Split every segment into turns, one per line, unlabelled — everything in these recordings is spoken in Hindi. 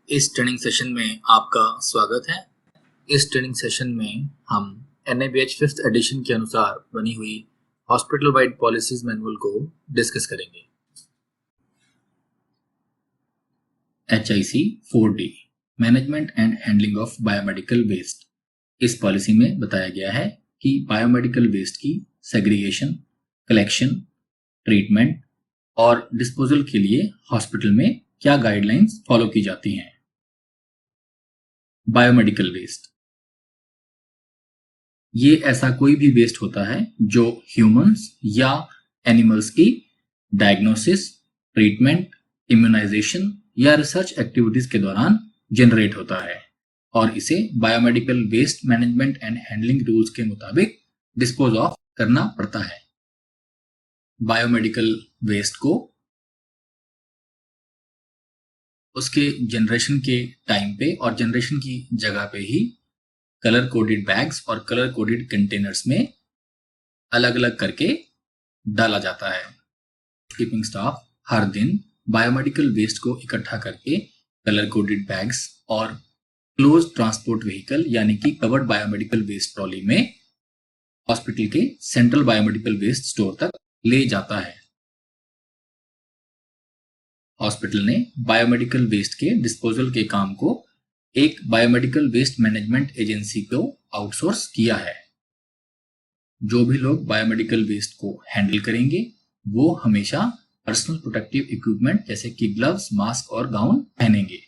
इस ट्रेनिंग सेशन में आपका स्वागत है। इस ट्रेनिंग सेशन में हम NABH 5th एडिशन के अनुसार बनी हुई हॉस्पिटल वाइड पॉलिसीज मैनुअल को डिस्कस करेंगे। HIC 4D management and handling of biomedical waste. इस पॉलिसी में बताया गया है कि बायोमेडिकल वेस्ट की सेग्रीगेशन, कलेक्शन, ट्रीटमेंट और डिस्पोजल के लिए हॉस्पिटल में क्या गाइडलाइंस फॉलो की जाती हैं। बायोमेडिकल वेस्ट ये ऐसा कोई भी वेस्ट होता है जो ह्यूमंस या एनिमल्स की डायग्नोसिस, ट्रीटमेंट, इम्यूनाइजेशन या रिसर्च एक्टिविटीज के दौरान जनरेट होता है और इसे biomedical waste management and handling rules के मुताबिक डिस्पोज ऑफ करना पड़ता है। बायोमेडिकल वेस्ट को उसके जनरेशन के टाइम पे और जनरेशन की जगह पे ही कलर कोडेड बैग्स और कलर कोडेड कंटेनर्स में अलग अलग करके डाला जाता है। कीपिंग स्टाफ हर दिन बायोमेडिकल वेस्ट को इकट्ठा करके कलर कोडेड बैग्स और क्लोज ट्रांसपोर्ट व्हीकल यानी कि कवर्ड बायोमेडिकल वेस्ट ट्रॉली में हॉस्पिटल के सेंट्रल बायोमेडिकल वेस्ट स्टोर तक ले जाता है। हॉस्पिटल ने बायोमेडिकल वेस्ट के डिस्पोजल के काम को एक बायोमेडिकल वेस्ट मैनेजमेंट एजेंसी को आउटसोर्स किया है। जो भी लोग बायोमेडिकल वेस्ट को हैंडल करेंगे वो हमेशा पर्सनल प्रोटेक्टिव इक्विपमेंट जैसे कि ग्लव्स, मास्क और गाउन पहनेंगे।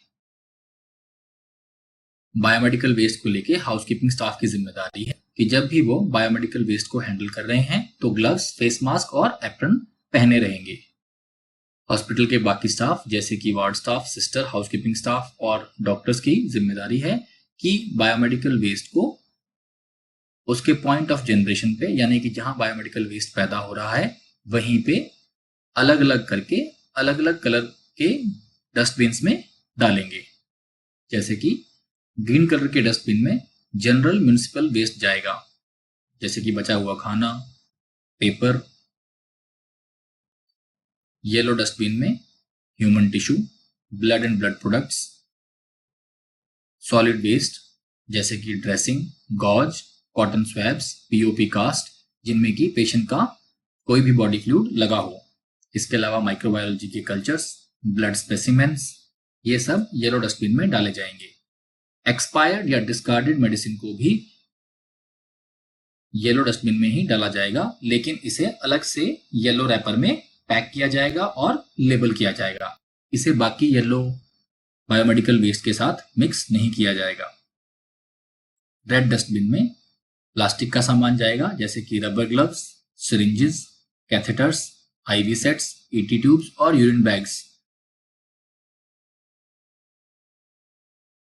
बायोमेडिकल वेस्ट को लेके हाउसकीपिंग स्टाफ की जिम्मेदारी है कि जब भी वो बायोमेडिकल वेस्ट को हैंडल कर रहे हैं तो ग्लव्स, फेस मास्क और एप्रन पहने रहेंगे। हॉस्पिटल के बाकी स्टाफ जैसे कि ward staff, sister, housekeeping staff और डॉक्टर्स की जिम्मेदारी है कि बायोमेडिकल वेस्ट को उसके पॉइंट ऑफ जनरेशन पे यानी कि जहां बायोमेडिकल वेस्ट पैदा हो रहा है वहीं पे अलग अलग करके अलग अलग कलर के डस्टबिन्स में डालेंगे। जैसे कि ग्रीन कलर के डस्टबिन में जनरल म्युनिसिपल वेस्ट जाएगा, जैसे कि बचा हुआ खाना, पेपर। येलो डस्टबिन में human tissue, blood and blood products, solid waste जैसे कि dressing, gauze, cotton swabs, POP cast जिनमें कि पेशेंट का कोई भी बॉडी फ्लूइड लगा हो। इसके अलावा माइक्रोबायोलॉजी के कल्चर्स, ब्लड स्पेसिमेंस, ये सब येलो डस्टबिन में डाले जाएंगे। एक्सपायर्ड या डिस्कार्डेड मेडिसिन को भी येलो डस्टबिन में ही डाला जाएगा, लेकिन इसे अलग से येलो रैपर में पैक किया जाएगा और लेबल किया जाएगा। इसे बाकी येलो बायोमेडिकल वेस्ट के साथ मिक्स नहीं किया जाएगा। रेड डस्टबिन में प्लास्टिक का सामान जाएगा जैसे कि rubber gloves, syringes, catheters, IV sets, ET tubes और यूरिन बैग्स।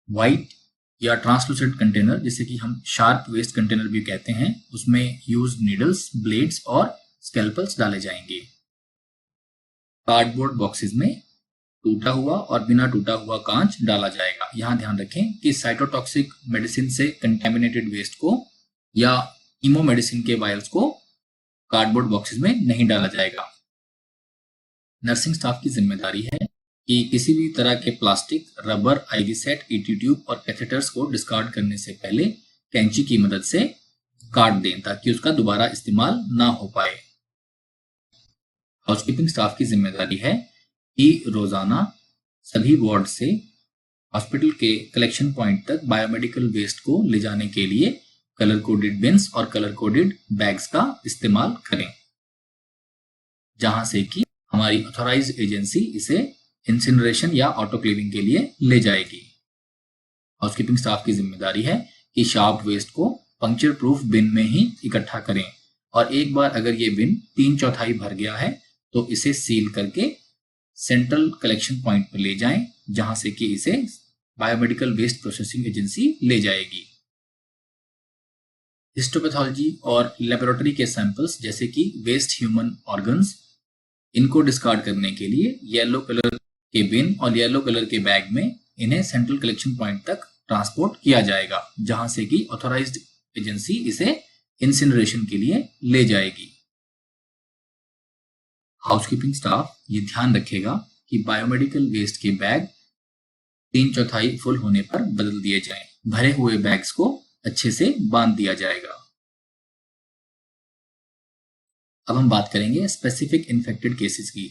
व्हाइट या ट्रांसलूसेंट कंटेनर जिसे कि हम शार्प वेस्ट कंटेनर भी कहते हैं, उसमें यूज नीडल्स, ब्लेड्स और स्कैल्पल्स डाले जाएंगे। कार्डबोर्ड बॉक्सेस में टूटा हुआ और बिना टूटा हुआ कांच डाला जाएगा। यहाँ ध्यान रखें कि साइटोटॉक्सिक मेडिसिन से कंटेमिनेटेड वेस्ट को या कीमो मेडिसिन के वायल्स को कार्डबोर्ड बॉक्सेस में नहीं डाला जाएगा। नर्सिंग स्टाफ की जिम्मेदारी है कि किसी भी तरह के plastic, rubber, IV set, ET tube और कैथेटर्स को डिस्कार्ड करने से पहले कैंची की मदद से काट दें ताकि उसका दोबारा इस्तेमाल ना हो पाए। हाउसकीपिंग स्टाफ की जिम्मेदारी है कि रोजाना सभी वार्ड से हॉस्पिटल के कलेक्शन पॉइंट तक बायोमेडिकल वेस्ट को ले जाने के लिए कलर कोडेड बिन्स और कलर कोडेड बैग्स का इस्तेमाल करें, जहां से कि हमारी ऑथोराइज्ड एजेंसी इसे इंसिनरेशन या ऑटोक्लेविंग के लिए ले जाएगी। हाउसकीपिंग स्टाफ की जिम्मेदारी है कि शार्प वेस्ट को पंक्चर प्रूफ बिन में ही इकट्ठा करें और एक बार अगर ये बिन 3/4 भर गया है तो इसे सील करके सेंट्रल कलेक्शन पॉइंट पर ले जाएं, जहां से कि इसे बायोमेडिकल वेस्ट प्रोसेसिंग एजेंसी ले जाएगी। हिस्टोपैथोलॉजी और लेबोरेटरी के सैंपल्स जैसे कि वेस्ट ह्यूमन ऑर्गन्स, इनको डिस्कार्ड करने के लिए येलो कलर के बिन और येलो कलर के बैग में इन्हें सेंट्रल कलेक्शन पॉइंट तक ट्रांसपोर्ट किया जाएगा, जहां से कि ऑथोराइज्ड एजेंसी इसे इंसिनरेशन के लिए ले जाएगी। हाउसकीपिंग स्टाफ ये ध्यान रखेगा कि बायोमेडिकल वेस्ट के बैग 3/4 फुल होने पर बदल दिए जाएं। भरे हुए बैग्स को अच्छे से बांध दिया जाएगा। अब हम बात करेंगे स्पेसिफिक इन्फेक्टेड केसेस की।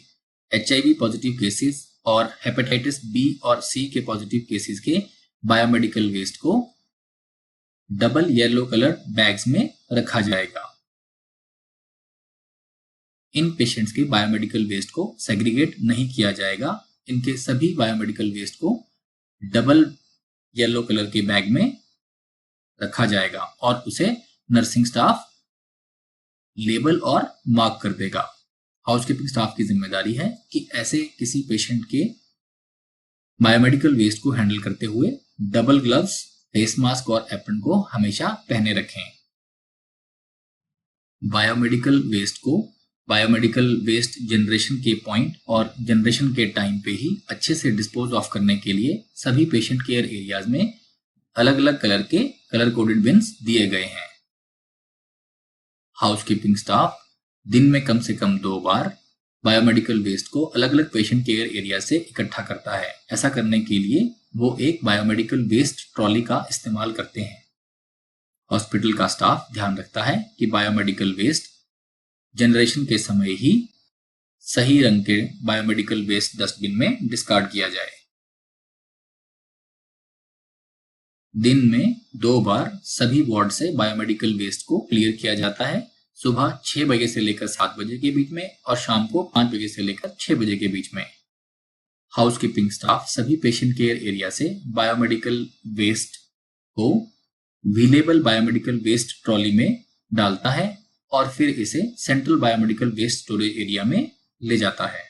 HIV पॉजिटिव केसेस और हेपेटाइटिस बी और सी के पॉजिटिव केसेस के बायोमेडिकल वेस्ट को डबल येलो कलर बैग्स में रखा जाएगा। इन पेशेंट्स के बायोमेडिकल वेस्ट को सेग्रीगेट नहीं किया जाएगा। इनके सभी बायोमेडिकल वेस्ट को डबल येलो कलर के बैग में रखा जाएगा और उसे नर्सिंग स्टाफ लेबल और मार्क कर देगा। हाउसकीपिंग स्टाफ की जिम्मेदारी है कि ऐसे किसी पेशेंट के बायोमेडिकल वेस्ट को हैंडल करते हुए डबल ग्लव्स, फेस मास्क और एप्रन को हमेशा पहने रखें। बायोमेडिकल वेस्ट को बायोमेडिकल वेस्ट जनरेशन के पॉइंट और जनरेशन के टाइम पे ही अच्छे से डिस्पोज ऑफ करने के लिए सभी पेशेंट केयर एरियाज में अलग अलग कलर के कलर कोडेड बिन्स दिए गए हैं। हाउसकीपिंग स्टाफ दिन में कम से कम 2 बार बायोमेडिकल वेस्ट को अलग अलग पेशेंट केयर एरिया से इकट्ठा करता है। ऐसा करने के लिए वो एक बायोमेडिकल वेस्ट ट्रॉली का इस्तेमाल करते हैं। हॉस्पिटल का स्टाफ ध्यान रखता है कि बायोमेडिकल वेस्ट जनरेशन के समय ही सही रंग के बायोमेडिकल वेस्ट डस्टबिन में डिस्कार्ड किया जाए। दिन में 2 बार सभी वार्ड से बायोमेडिकल वेस्ट को क्लियर किया जाता है, सुबह 6 बजे से लेकर 7 बजे के बीच में और शाम को 5 बजे से लेकर 6 बजे के बीच में। हाउसकीपिंग स्टाफ सभी पेशेंट केयर एरिया से बायोमेडिकल वेस्ट को व्हीलेबल बायोमेडिकल वेस्ट ट्रॉली में डालता है और फिर इसे central biomedical waste storage area में ले जाता है।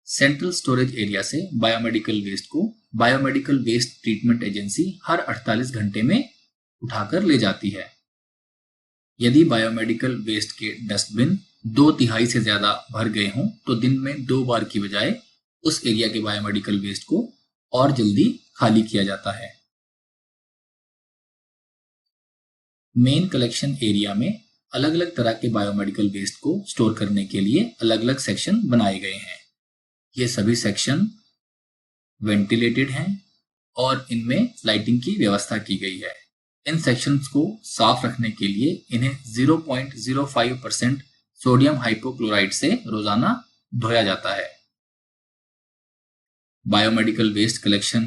सेंट्रल स्टोरेज एरिया से बायोमेडिकल वेस्ट को बायोमेडिकल वेस्ट ट्रीटमेंट एजेंसी हर 48 घंटे में उठाकर ले जाती है। यदि बायोमेडिकल वेस्ट के डस्टबिन 2/3 से ज्यादा भर गए हों तो दिन में 2 बार की बजाय उस एरिया के बायोमेडिकल वेस्ट को और जल्दी खाली किया जाता है। मेन कलेक्शन एरिया में अलग अलग तरह के बायोमेडिकल वेस्ट को स्टोर करने के लिए अलग अलग सेक्शन बनाए गए हैं। ये सभी सेक्शन वेंटिलेटेड हैं और इनमें लाइटिंग की व्यवस्था की गई है। इन सेक्शंस को साफ रखने के लिए इन्हें 0.05% सोडियम हाइपोक्लोराइड से रोजाना धोया जाता है। बायोमेडिकल वेस्ट कलेक्शन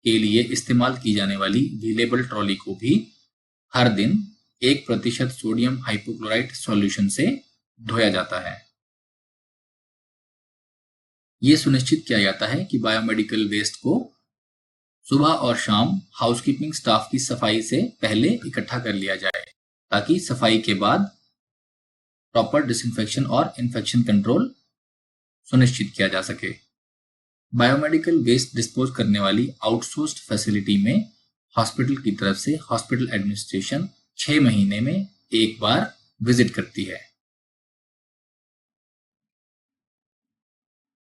के लिए इस्तेमाल की जाने वाली व्हीलेबल ट्रॉली को भी हर दिन 1% सोडियम हाइपोक्लोराइट सॉल्यूशन से धोया जाता है। ये सुनिश्चित किया जाता है कि बायोमेडिकल वेस्ट को सुबह और शाम हाउसकीपिंग स्टाफ की सफाई से पहले इकट्ठा कर लिया जाए ताकि सफाई के बाद प्रॉपर डिसइंफेक्शन और इन्फेक्शन कंट्रोल सुनिश्चित किया जा सके। बायोमेडिकल वेस्ट डिस्पोज करने वाली आउटसोर्स्ड फैसिलिटी में हॉस्पिटल की तरफ से हॉस्पिटल एडमिनिस्ट्रेशन 6 महीने में 1 बार विजिट करती है।